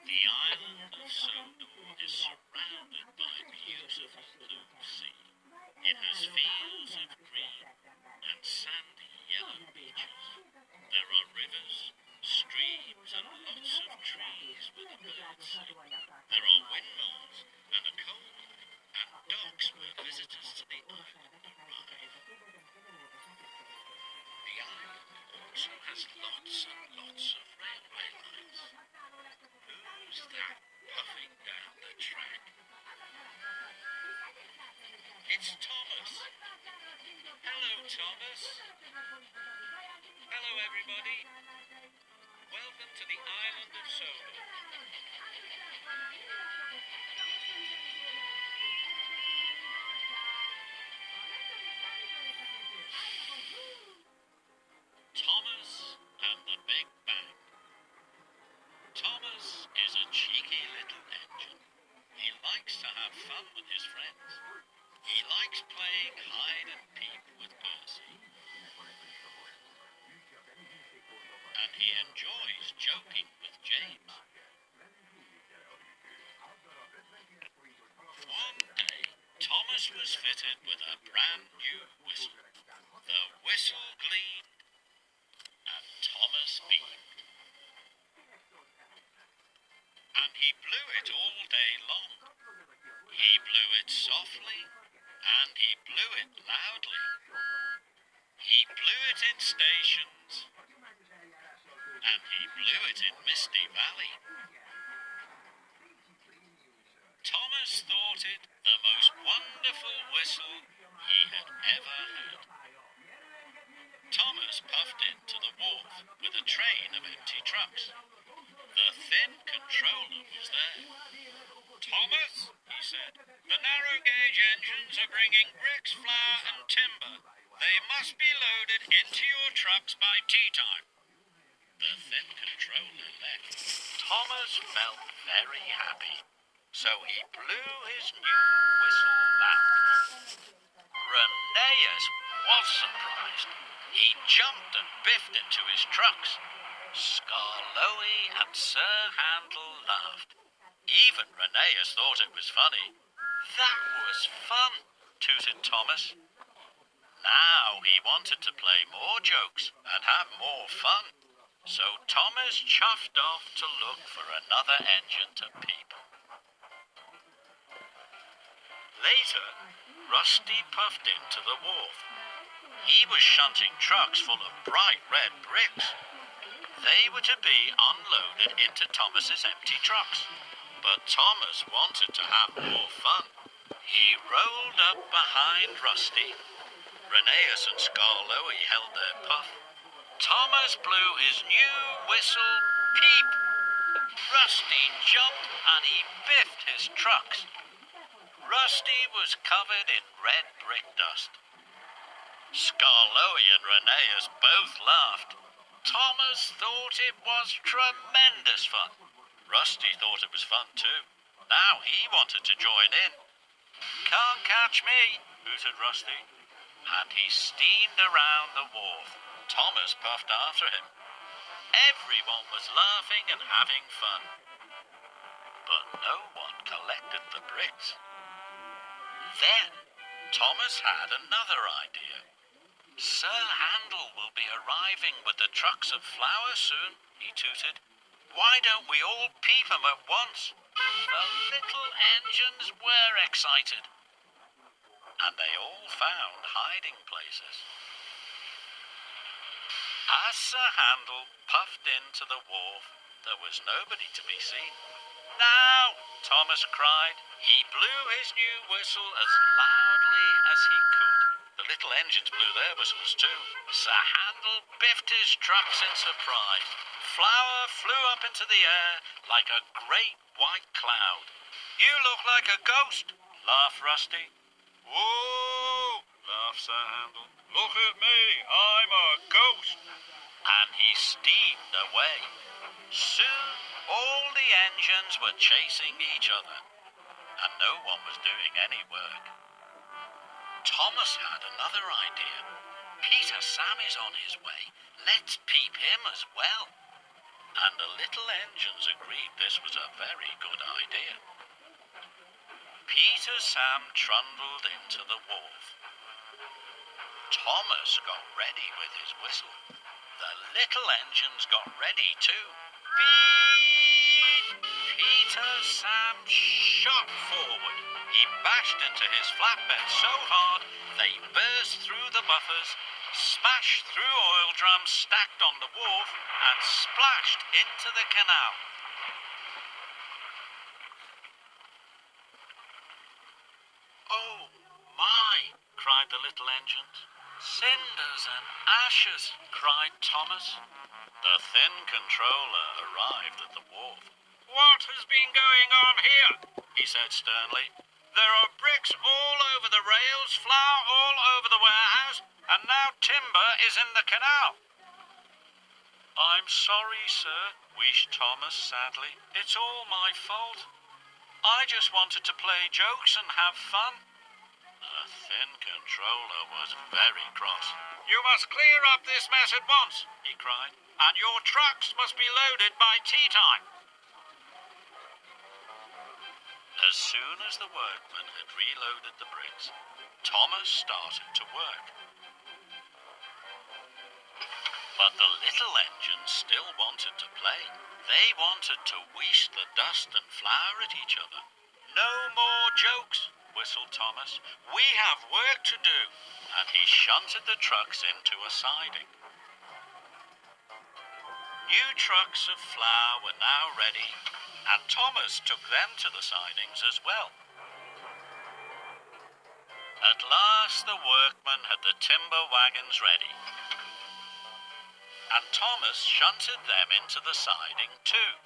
The island of Sodor is surrounded by beautiful blue sea. It has fields of green and sandy yellow beaches. There are rivers, streams and lots of trees where the birds sing. There are windmills and a coal mine and docks where visitors to the island arrive. The island also has lots and lots of railway lines. Who's that puffing down the track? It's Thomas. Hello, Thomas. Hello, everybody. Welcome to the island of Sodor. Thomas and the Big Bang. Thomas is a cheeky little engine. He likes to have fun with his friends. He likes playing hide and peep with Percy. And he enjoys joking with James. One day, Thomas was fitted with a brand new whistle. The whistle gleamed, and Thomas beamed. And he blew it all day long. He blew it softly, and he blew it loudly. He blew it in stations, and he blew it in Misty Valley. Thomas thought it the most wonderful whistle he had ever heard. Thomas puffed into the wharf with a train of empty trucks. The thin controller was there. Thomas, he said, the narrow gauge engines are bringing bricks, flour and timber. They must be loaded into your trucks by tea time. The thin controller left. Thomas felt very happy, so he blew his new whistle loudly. Rheneas was surprised. He jumped and biffed into his trucks. Skarloey and Sir Handel laughed. Even Rheneas thought it was funny. That was fun, tooted Thomas. Now he wanted to play more jokes and have more fun. So Thomas chuffed off to look for another engine to peep. Later, Rusty puffed into the wharf. He was shunting trucks full of bright red bricks. They were to be unloaded into Thomas's empty trucks. But Thomas wanted to have more fun. He rolled up behind Rusty. Rheneas and Skarloey held their puff. Thomas blew his new whistle, peep. Rusty jumped and he biffed his trucks. Rusty was covered in red brick dust. Skarloey and Rheneas both laughed. Thomas thought it was tremendous fun. Rusty thought it was fun too. Now he wanted to join in. Can't catch me, hooted Rusty. And he steamed around the wharf. Thomas puffed after him. Everyone was laughing and having fun. But no one collected the bricks. Then Thomas had another idea. Sir Handel will be arriving with the trucks of flour soon, he tooted. Why don't we all peep him at once? The little engines were excited. And they all found hiding places. As Sir Handel puffed into the wharf, there was nobody to be seen. Now, Thomas cried. He blew his new whistle as loudly as he could. The little engines blew their whistles too. Sir Handel biffed his trucks in surprise. Flour flew up into the air like a great white cloud. You look like a ghost, laughed Rusty. Whoa, laughed Sir Handel. Look at me, I'm a ghost. And he steamed away. Soon all the engines were chasing each other, and no one was doing any work. Thomas had another idea. Peter Sam is on his way. Let's peep him as well. and the little engines agreed this was a very good idea. Peter Sam trundled into the wharf. Thomas got ready with his whistle. The little engines got ready too. Beep! Peter Sam shot forward. He bashed into his flatbed so hard they burst through the buffers, smashed through oil drums stacked on the wharf, and splashed into the canal. "Oh, my!" cried the little engines. "Cinders and ashes!" cried Thomas. The thin controller arrived at the wharf. "What has been going on here?" he said sternly. "There are bricks all over the rails, flour all over the warehouse, and now timber is in the canal." "I'm sorry, sir," wheezed Thomas sadly. "It's all my fault. I just wanted to play jokes and have fun." The thin controller was very cross. "You must clear up this mess at once," he cried, "and your trucks must be loaded by tea time." As soon as the workmen had reloaded the bricks, Thomas started to work. But the little engines still wanted to play. They wanted to wheeze the dust and flour at each other. "No more jokes," whistled Thomas. "We have work to do." And he shunted the trucks into a siding. New trucks of flour were now ready, and Thomas took them to the sidings as well. At last the workmen had the timber wagons ready, and Thomas shunted them into the siding too.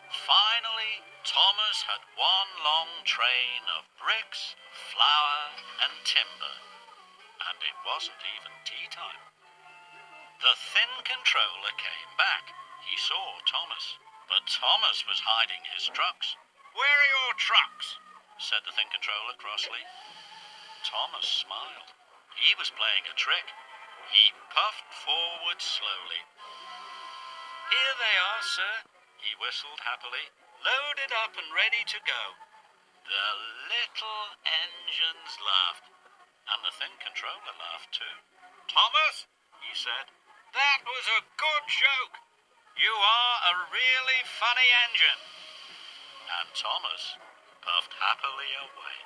Finally, Thomas had one long train of bricks, flour and timber, and it wasn't even tea time. The thin controller came back. He saw Thomas, but Thomas was hiding his trucks. "Where are your trucks?" said the thin controller crossly. Thomas smiled. He was playing a trick. He puffed forward slowly. "Here they are, sir," he whistled happily, "loaded up and ready to go." The little engines laughed, and the thin controller laughed too. "Thomas," he said, "that was a good joke. You are a really funny engine." And Thomas puffed happily away.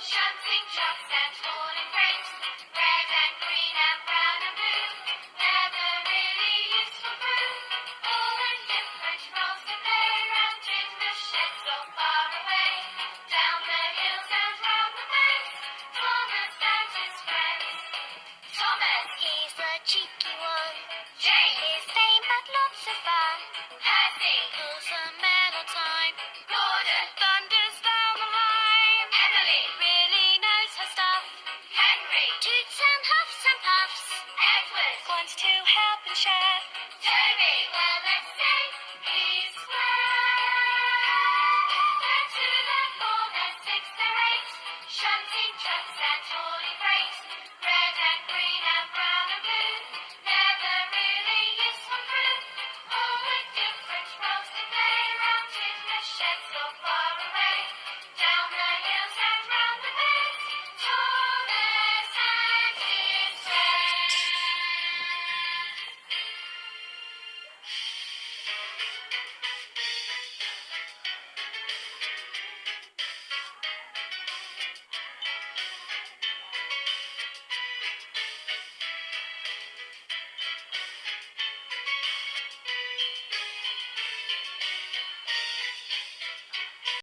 Shunting trucks and hauling freight, red and green and brown and blue, they're the really useful crew. All in different roles to play, round in the sheds or far away, down the hills and round the bends, Thomas and his friends. Thomas, he's the cheeky one. Jane, his fame but lots of fun. Percy, pulls a man on time. Gordon, thunders down the line. Emily, really knows her stuff. Henry, toots and huffs and puffs. Edward, wants to help and share. Toby, well let's say he's square. They're two, they're four, they're six, they're eight. Shunting trucks and